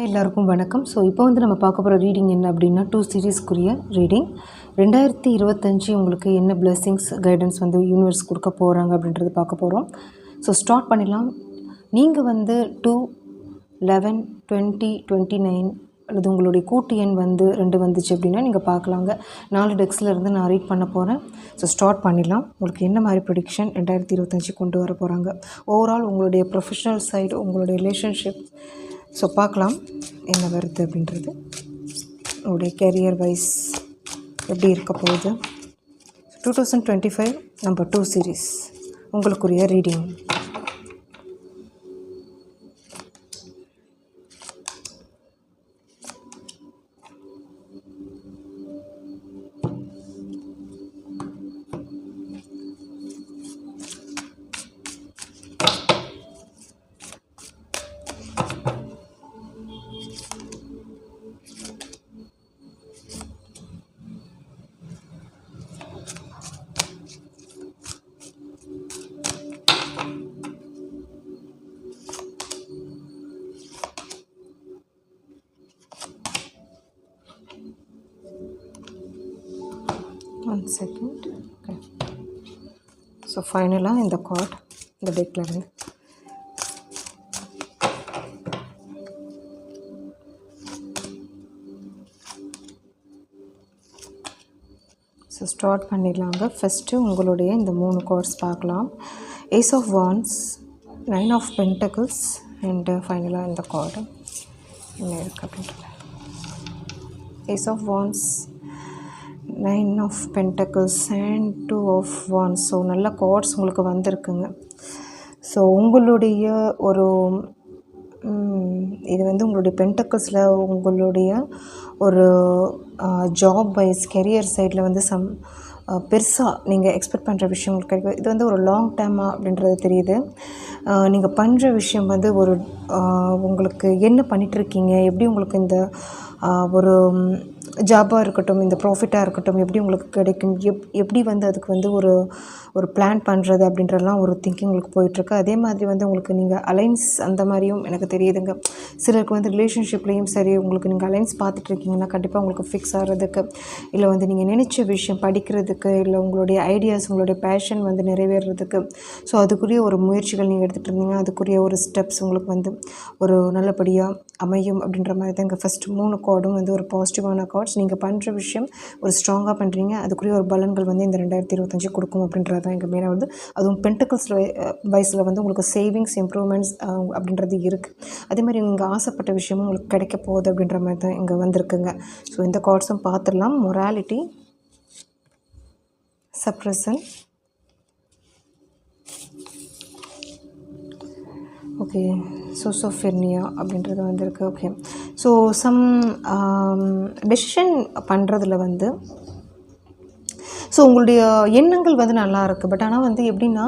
எல்லாருக்கும் வணக்கம். ஸோ இப்போ வந்து நம்ம பார்க்க போகிற ரீடிங் என்ன அப்படின்னா 2 சீரீஸ்க்குரிய ரீடிங். 2025 உங்களுக்கு என்ன பிளெஸ்ஸிங்ஸ் கைடன்ஸ் வந்து யூனிவர்ஸ் கொடுக்க போகிறாங்க அப்படின்றது பார்க்க போகிறோம். ஸோ ஸ்டார்ட் பண்ணிடலாம். நீங்கள் வந்து 2, 11, 20, 29 அல்லது உங்களுடைய கூட்டு எண் வந்து 2 வந்துச்சு அப்படின்னா நீங்கள் பார்க்கலாங்க. 4 டெக்ஸில் இருந்து நான் ரீட் பண்ண போகிறேன். ஸோ ஸ்டார்ட் பண்ணிடலாம். உங்களுக்கு என்ன மாதிரி ப்ரெடிக்ஷன் 2025 கொண்டு வர போகிறாங்க, ஓவரால் உங்களுடைய ப்ரொஃபஷனல் சைடு, உங்களுடைய ரிலேஷன்ஷிப். ஸோ பார்க்கலாம் என்ன வருது அப்படின்றது. உங்களுடைய கேரியர் வைஸ் எப்படி இருக்க போகுது. 2025 நம்பர் 2 சீரீஸ் உங்களுக்குரிய reading. One second. Okay. So finally இந்த கார்ட் இந்த டெக்கில் இருந்து ஸோ ஸ்டார்ட் பண்ணிடலாங்க. ஃபஸ்ட்டு உங்களுடைய இந்த 3 கார்ட்ஸ் பார்க்கலாம். Ace of wands, 9 of pentacles and ஃபைனலாக இந்த கார்டு என்ன இருக்குது அப்படின்றது. Ace of wands, 9 of pentacles and 2 of wands. So நல்ல கார்ட்ஸ் உங்களுக்கு வந்திருக்குங்க. ஸோ உங்களுடைய ஒரு இது வந்து உங்களுடைய பென்டக்கிள்ஸில் உங்களுடைய ஒரு ஜாப் வைஸ் கெரியர் சைடில் வந்து பெருசாக நீங்கள் எக்ஸ்பெக்ட் பண்ணுற விஷயம் உங்களுக்கு கிடைக்கும். இது வந்து ஒரு லாங் டேர்மாக அப்படின்றது தெரியுது. நீங்கள் பண்ணுற விஷயம் வந்து ஒரு உங்களுக்கு என்ன பண்ணிகிட்ருக்கீங்க, எப்படி உங்களுக்கு இந்த ஒரு ஜாபாக இருக்கட்டும், இந்த ப்ராஃபிட்டாக இருக்கட்டும், எப்படி உங்களுக்கு கிடைக்கும், எப்படி வந்து அதுக்கு வந்து ஒரு பிளான் பண்ணுறது அப்படின்றலாம் ஒரு திங்கிங் உங்களுக்கு போயிட்டுருக்கு. அதே மாதிரி வந்து உங்களுக்கு நீங்கள் அலைன்ஸ் அந்த மாதிரியும் எனக்கு தெரியுதுங்க. சிலருக்கு வந்து ரிலேஷன்ஷிப்லேயும் சரி, உங்களுக்கு நீங்கள் அலைன்ஸ் பார்த்துட்ருக்கீங்கன்னா கண்டிப்பாக உங்களுக்கு ஃபிக்ஸ் ஆகிறதுக்கு, இல்லை வந்து நீங்கள் நினச்ச விஷயம் படிக்கிறதுக்கு, இல்லை உங்களுடைய ஐடியாஸ், உங்களுடைய பேஷன் வந்து நிறைவேறதுக்கு, ஸோ அதுக்குரிய ஒரு முயற்சிகள் நீங்கள் எடுத்துகிட்டு இருந்தீங்க, அதுக்குரிய ஒரு ஸ்டெப்ஸ் உங்களுக்கு வந்து ஒரு நல்லபடியாக அமையும் அப்படின்ற மாதிரி தான். இங்கே ஃபஸ்ட்டு 3 கார்டும் வந்து ஒரு பாசிட்டிவான கார்ட்ஸ். நீங்கள் பண்ணுற விஷயம் ஒரு ஸ்ட்ராங்காக பண்ணுறீங்க, அதுக்குரிய ஒரு பலன்கள் வந்து இந்த 2025 கொடுக்கும் அப்படின்றது தான் இங்கே மெயினாக வந்து. அதுவும் பென்டக்கிள்ஸ் வைஸில் வந்து உங்களுக்கு சேவிங்ஸ், இம்ப்ரூவ்மெண்ட்ஸ் அப்படின்றது இருக்குது. அதே மாதிரி நீங்கள் ஆசைப்பட்ட விஷயமும் உங்களுக்கு கிடைக்க போகுது அப்படின்ற மாதிரி தான் இங்கே வந்திருக்குங்க. ஸோ இந்த கார்ட்ஸும் பார்த்துடலாம். மொராலிட்டி, சப்ரஷன், ஓகே, சோசோஃபெர்னியா அப்படின்றது வந்திருக்கு. ஓகே, ஸோ சம் டெசிஷன் பண்ணுறதுல வந்து ஸோ உங்களுடைய எண்ணங்கள் வந்து நல்லா இருக்குது. பட் ஆனால் வந்து எப்படின்னா,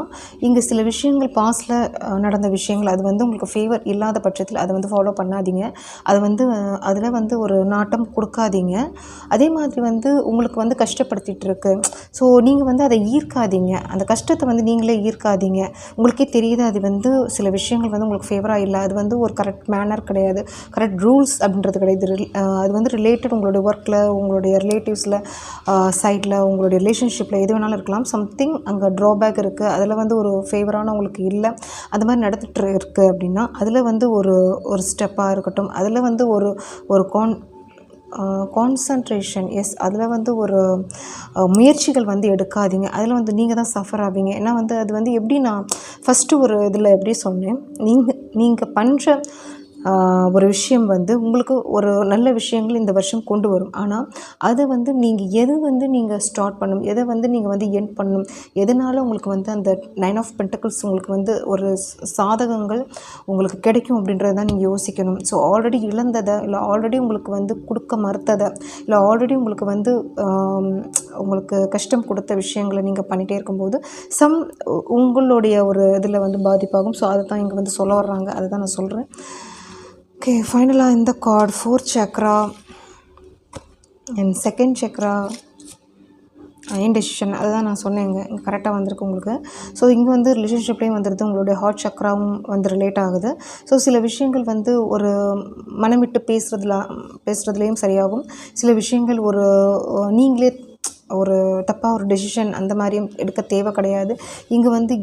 இங்கே சில விஷயங்கள் பாஸ்டில் நடந்த விஷயங்கள் அது வந்து உங்களுக்கு ஃபேவர் இல்லாத பட்சத்தில் அதை வந்து ஃபாலோ பண்ணாதீங்க. அது வந்து அதில் வந்து ஒரு நாட்டம் கொடுக்காதீங்க. அதே மாதிரி வந்து உங்களுக்கு வந்து கஷ்டப்படுத்திகிட்டு இருக்கு, ஸோ நீங்கள் வந்து அதை ஈர்க்காதீங்க. அந்த கஷ்டத்தை வந்து நீங்களே ஈர்க்காதீங்க. உங்களுக்கே தெரியுது அது வந்து சில விஷயங்கள் வந்து உங்களுக்கு ஃபேவராக இல்லை, அது வந்து ஒரு கரெக்ட் மேனர் கிடையாது, கரெக்ட் ரூல்ஸ் அப்படின்றது கிடையாது. அது வந்து ரிலேட்டட் உங்களுடைய ஒர்க்கில், உங்களுடைய ரிலேட்டிவ்ஸில் சைடில், உங்களுடைய ரிலேஷன்ஷிப்பில் எது வேணாலும் இருக்கலாம். சம்திங் அங்கே ட்ராபேக் இருக்குது, அதில் வந்து ஒரு ஃபேவரான உங்களுக்கு இல்லை, அந்த மாதிரி நடந்துகிட்டு இருக்குது அப்படின்னா அதில் வந்து ஒரு ஸ்டெப்பாக இருக்கட்டும், அதில் வந்து ஒரு கான்சன்ட்ரேஷன், எஸ், அதில் வந்து ஒரு முயற்சிகள் வந்து எடுக்காதீங்க. அதில் வந்து நீங்கள் தான் சஃபர் ஆவீங்க. ஏன்னா வந்து அது வந்து எப்படின்னா, ஃபஸ்ட்டு ஒரு இதில் எப்படி சொன்னேன், நீங்கள் பண்ணுற ஒரு விஷயம் வந்து உங்களுக்கு ஒரு நல்ல விஷயங்கள் இந்த வருஷம் கொண்டு வரும். ஆனால் அதை வந்து நீங்கள் எது வந்து நீங்கள் ஸ்டார்ட் பண்ணணும், எதை வந்து நீங்கள் வந்து எண்ட் பண்ணணும், எதனால் உங்களுக்கு வந்து அந்த 9 ஆஃப் பென்டக்கிள்ஸ் உங்களுக்கு வந்து ஒரு சாதகங்கள் உங்களுக்கு கிடைக்கும் அப்படின்றது தான் நீங்கள் யோசிக்கணும். ஸோ ஆல்ரெடி இழந்ததை, இல்லை ஆல்ரெடி உங்களுக்கு வந்து கொடுக்க மறுத்ததை, இல்லை ஆல்ரெடி உங்களுக்கு வந்து உங்களுக்கு கஷ்டம் கொடுத்த விஷயங்களை நீங்கள் பண்ணிகிட்டே இருக்கும்போது உங்களுடைய ஒரு இதில் வந்து பாதிப்பாகும். ஸோ அதை தான் இங்கே வந்து சொல்ல வர்றாங்க, அதை தான் நான் சொல்கிறேன். ஓகே, ஃபைனலாக இந்த card 4th Chakra and 2nd Chakra indecision அதுதான் நான் சொன்னேங்க. இங்கே கரெக்டாக வந்திருக்கு உங்களுக்கு. ஸோ இங்கே வந்து ரிலேஷன்ஷிப்லேயும் வந்துடுது, உங்களுடைய ஹார்ட் சக்ராவும் வந்து ரிலேட் ஆகுது. ஸோ சில விஷயங்கள் வந்து ஒரு மனம் விட்டு பேசுகிறதுலேயும் சரியாகும். சில விஷயங்கள் ஒரு நீங்களே ஒரு தப்பாக ஒரு டெசிஷன் அந்த மாதிரியும் எடுக்க தேவை கிடையாது. இங்கே வந்து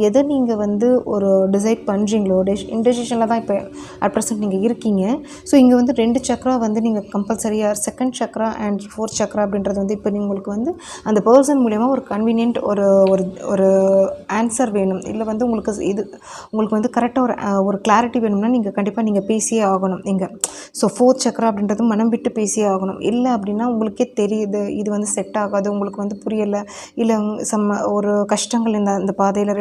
எதை நீங்கள் வந்து ஒரு டிசைட் பண்ணுறீங்களோ இன்டெசிஷனில் தான் இப்போ அட் ப்ரெசென்ட் நீங்கள் இருக்கீங்க. ஸோ இங்கே வந்து 2 சக்ரா வந்து நீங்கள் கம்பல்சரியாக second Chakra and 4th Chakra அப்படின்றது வந்து இப்போ உங்களுக்கு வந்து அந்த பர்சன் மூலயமா ஒரு கன்வீனியன்ட் ஒரு ஒரு ஆன்சர் வேணும், இல்லை வந்து உங்களுக்கு வந்து கரெக்டாக ஒரு கிளாரிட்டி வேணும்னா நீங்கள் கண்டிப்பாக நீங்கள் பேசியே ஆகணும் இங்கே. ஸோ 4th சக்ரா அப்படின்றது மனம் விட்டு பேசியே ஆகணும். இல்லை அப்படின்னா உங்களுக்கே தெரியுது இது வந்து செட் ஆகாது, உங்களுக்கு வந்து புரியலை, இல்லை ஒரு கஷ்டங்கள் இந்த பாதையில்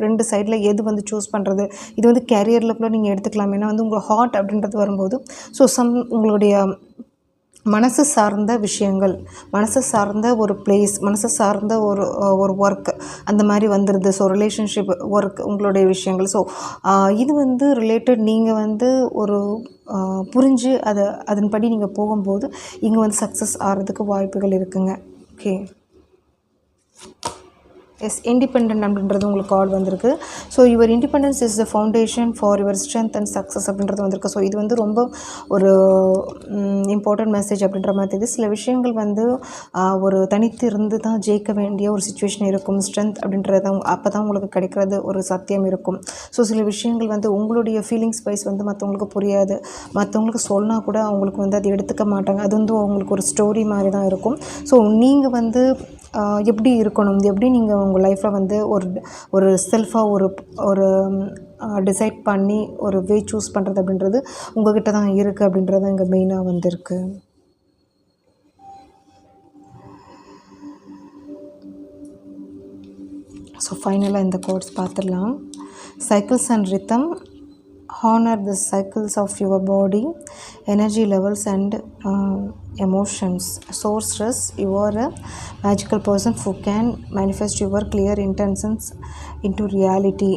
ரெண்டு சைடில் எது வந்து சூஸ் பண்ணுறது, இது வந்து கேரியரில் கூட நீங்கள் எடுத்துக்கலாம். ஏன்னா வந்து உங்கள் ஹார்ட் அப்படின்றது வரும்போது ஸோ உங்களுடைய மனசு சார்ந்த விஷயங்கள், மனசு சார்ந்த ஒரு பிளேஸ், மனசு சார்ந்த ஒரு ஒர்க் அந்த மாதிரி வந்துடுது. ஸோ ரிலேஷன்ஷிப் ஒர்க் உங்களுடைய விஷயங்கள். ஸோ இது வந்து ரிலேட்டட் நீங்கள் வந்து ஒரு புரிஞ்சு அதன்படி நீங்கள் போகும்போது இங்கே வந்து சக்ஸஸ் ஆகிறதுக்கு வாய்ப்புகள் இருக்குங்க. ஓகே, எஸ், இண்டிபெண்ட் அப்படின்றது உங்களுக்கு கார்டு வந்திருக்கு. So your independence is the foundation for your strength and success அப்படின்றது வந்திருக்கு. ஸோ இது வந்து ரொம்ப ஒரு இம்பார்ட்டன்ட் மெசேஜ் அப்படின்ற மாதிரி தெரியுது. சில விஷயங்கள் வந்து ஒரு தனித்து இருந்து தான் ஜெயிக்க வேண்டிய ஒரு சுச்சுவேஷன் இருக்கும். ஸ்ட்ரென்த் அப்படின்றது அப்போ தான் உங்களுக்கு கிடைக்கிறது ஒரு சத்தியம் இருக்கும். ஸோ சில விஷயங்கள் வந்து உங்களுடைய ஃபீலிங்ஸ் வைஸ் வந்து மற்றவங்களுக்கு புரியாது, மற்றவங்களுக்கு சொன்னால் கூட அவங்களுக்கு வந்து அதை எடுத்துக்க மாட்டாங்க. அது வந்து அவங்களுக்கு ஒரு ஸ்டோரி மாதிரி தான் இருக்கும். ஸோ நீங்கள் வந்து எப்படி இருக்கணும், எப்படி நீங்கள் உங்கள் லைஃப்பில் வந்து ஒரு செல்ஃபாக ஒரு டிசைட் பண்ணி ஒரு வே சூஸ் பண்ணுறது அப்படின்றது உங்கள்கிட்ட தான் இருக்குது அப்படின்றது இங்கே மெயினாக வந்திருக்கு. ஸோ ஃபைனலாக இந்த கோர்ஸ் பார்த்துடலாம். Cycles and ரித்தம். Honor the cycles of your body, energy levels and emotions. Source stress. You are a magical person who can manifest your clear intentions into reality.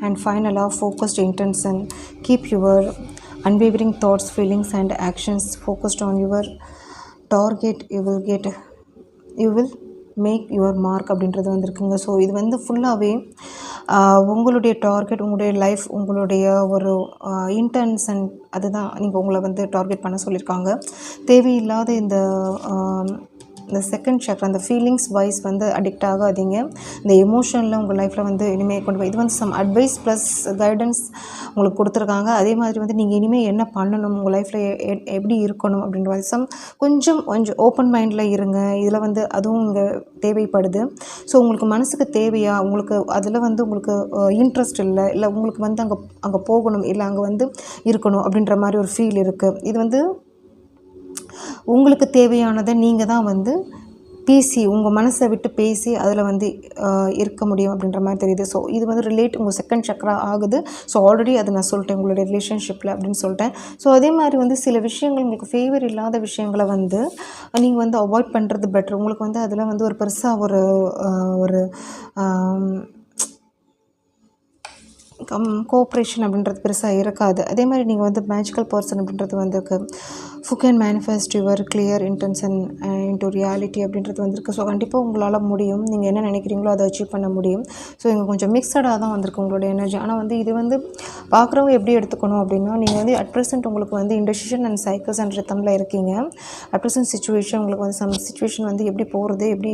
And final of focused intention. Keep your unwavering thoughts, feelings and actions focused on your target. You will make your mark அப்படின்றது வந்திருக்குங்க. So இது வந்து ஃபுல்லாகவே உங்களுடைய target, உங்களுடைய life, உங்களுடைய ஒரு intention அதுதான் நீங்கள் உங்களை வந்து டார்கெட் பண்ண சொல்லியிருக்காங்க. தேவையில்லாத இந்த செகண்ட் சக்ரா அந்த ஃபீலிங்ஸ் வைஸ் வந்து அடிக்ட் ஆகாதீங்க. இந்த எமோஷனில் உங்கள் லைஃப்பில் வந்து இனிமேல் கொண்டு போய் இது வந்து சம் அட்வைஸ் ப்ளஸ் கைடன்ஸ் உங்களுக்கு கொடுத்துருக்காங்க. அதே மாதிரி வந்து நீங்கள் இனிமேல் என்ன பண்ணணும், உங்கள் லைஃப்பில் எப்படி இருக்கணும் அப்படின்ற மாதிரி கொஞ்சம் ஓப்பன் மைண்டில் இருங்க. இதில் வந்து அதுவும் இங்கே தேவைப்படுது. ஸோ உங்களுக்கு மனசுக்கு தேவையா, உங்களுக்கு அதில் வந்து உங்களுக்கு இன்ட்ரெஸ்ட் இல்லை உங்களுக்கு வந்து அங்கே போகணும், இல்லை அங்கே வந்து இருக்கணும் அப்படின்ற மாதிரி ஒரு ஃபீல் இருக்குது. இது வந்து உங்களுக்கு தேவையானதை நீங்கள் தான் வந்து உங்கள் மனசை விட்டு பேசி அதில் வந்து இருக்க முடியும் அப்படின்ற மாதிரி தெரியுது. ஸோ இது வந்து உங்கள் செகண்ட் சக்ரா ஆகுது. ஸோ ஆல்ரெடி அதை நான் சொல்லிட்டேன் உங்களுடைய ரிலேஷன்ஷிப்பில் அப்படின்னு சொல்லிட்டேன். ஸோ அதே மாதிரி வந்து சில விஷயங்கள் உங்களுக்கு ஃபேவர் இல்லாத விஷயங்களை வந்து நீங்கள் வந்து அவாய்ட் பண்ணுறது பெட்டர். உங்களுக்கு வந்து அதில் வந்து ஒரு பெருசாக ஒரு கோஆப்ரேஷன் அப்படின்றது பெருசாக இருக்காது. அதே மாதிரி நீங்கள் வந்து மேஜிக்கல் பர்சன் அப்படின்றது வந்திருக்கு. who can manifest your clear intention into reality அப்படின்றது வந்திருக்கு. ஸோ கண்டிப்பாக உங்களால் முடியும். நீங்கள் என்ன நினைக்கிறீங்களோ அதை அச்சீவ் பண்ண முடியும். ஸோ இங்கே கொஞ்சம் மிக்சடாக தான் வந்திருக்கு உங்களோட எனர்ஜி. ஆனால் வந்து இது வந்து பார்க்குறவங்க எப்படி எடுத்துக்கணும் அப்படின்னா, நீங்கள் வந்து அட் ப்ரெசென்ட் உங்களுக்கு வந்து இண்டெசிஷன் அண்ட் சைக்கிள்ஸ் அண்ட் ரித்தமில் இருக்கீங்க. அட் ப்ரெசென்ட் சுச்சுவேஷன் உங்களுக்கு வந்து சம் சுச்சுவேஷன் வந்து எப்படி போகிறது, எப்படி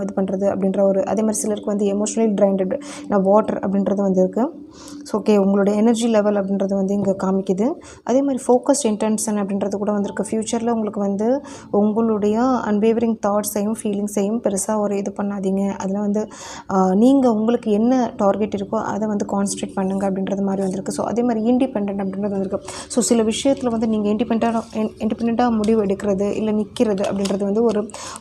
இது பண்ணுறது அப்படின்ற அதே மாதிரி சிலருக்கு வந்து எமோஷனலி ட்ரைண்டட் வாட்டர் அப்படின்றது வந்து இருக்குது. ஸோ ஓகே, உங்களோட எனர்ஜி லெவல் அப்படின்றது வந்து இங்கே காமிக்குது. அதே மாதிரி ஃபோக்கஸ்ட் இன்டென்ஷன் அப்படின்றது கூட வந்திருக்கு. ஃப்யூச்சரில் உங்களுக்கு வந்து உங்களுடைய அன்வேவரிங் தாட்ஸையும் ஃபீலிங்ஸையும் பெருசாக இது பண்ணாதீங்க. அதில் வந்து நீங்கள் உங்களுக்கு என்ன டார்கெட் இருக்கோ அதை வந்து கான்சன்ட்ரேட் பண்ணுங்கள் அப்படின்றது மாதிரி வந்திருக்கு. ஸோ அதே மாதிரி இண்டிபெண்ட் அப்படின்றது வந்திருக்கு. ஸோ சில விஷயத்தில் வந்து நீங்கள் இண்டிபெண்ட்டாக முடிவு எடுக்கிறது இல்லை நிற்கிறது அப்படின்றது வந்து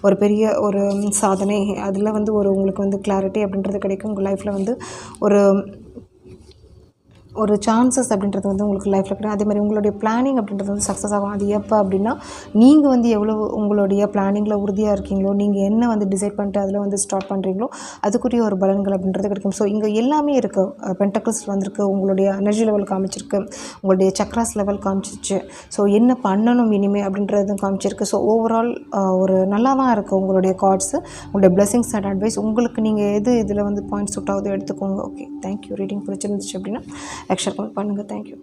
ஒரு பெரிய ஒரு சாதனை. அதில் வந்து உங்களுக்கு வந்து கிளாரிட்டி அப்படின்றது கிடைக்கும். உங்கள் லைஃப்பில் வந்து ஒரு சான்சஸ் அப்படின்றது வந்து உங்களுக்கு லைஃப்பில் கிடைக்கும். அதே மாதிரி உங்களுடைய பிளானிங் அப்படின்றது வந்து சக்ஸஸ் ஆகும். அது எப்போ அப்படின்னா நீங்கள் வந்து எவ்வளோ உங்களுடைய பிளானிங்கில் உறுதியாக இருக்கீங்களோ, நீங்கள் என்ன வந்து டிசைட் பண்ணிட்டு அதில் வந்து ஸ்டார்ட் பண்ணுறீங்களோ அதுக்குரிய ஒரு பலன்கள் அப்படின்றது கிடைக்கும். ஸோ இங்கே எல்லாமே இருக்குது. பென்டக்கிள்ஸ் வந்திருக்கு, உங்களுடைய எனர்ஜி லெவல் காமிச்சிருக்கு, உங்களுடைய சக்ராஸ் லெவல் காமிச்சிச்சு. ஸோ என்ன பண்ணணும் இனிமேல் அப்படின்றதும் காமிச்சிருக்கு. ஸோ ஓவரால் ஒரு நல்லா தான் இருக்குது உங்களுடைய கார்ட்ஸு. உங்களுடைய பிளெஸிங்ஸ் அண்ட் அட்வைஸ் உங்களுக்கு நீங்கள் எது இதில் வந்து பாயிண்ட் சூட் ஆகுதோ எடுத்துக்கோங்க. Okay, thank you. ரீடிங் பிடிச்சிருந்துச்சு அப்படின்னா ஷேர் பண்ணுங்கள். தேங்க்யூ.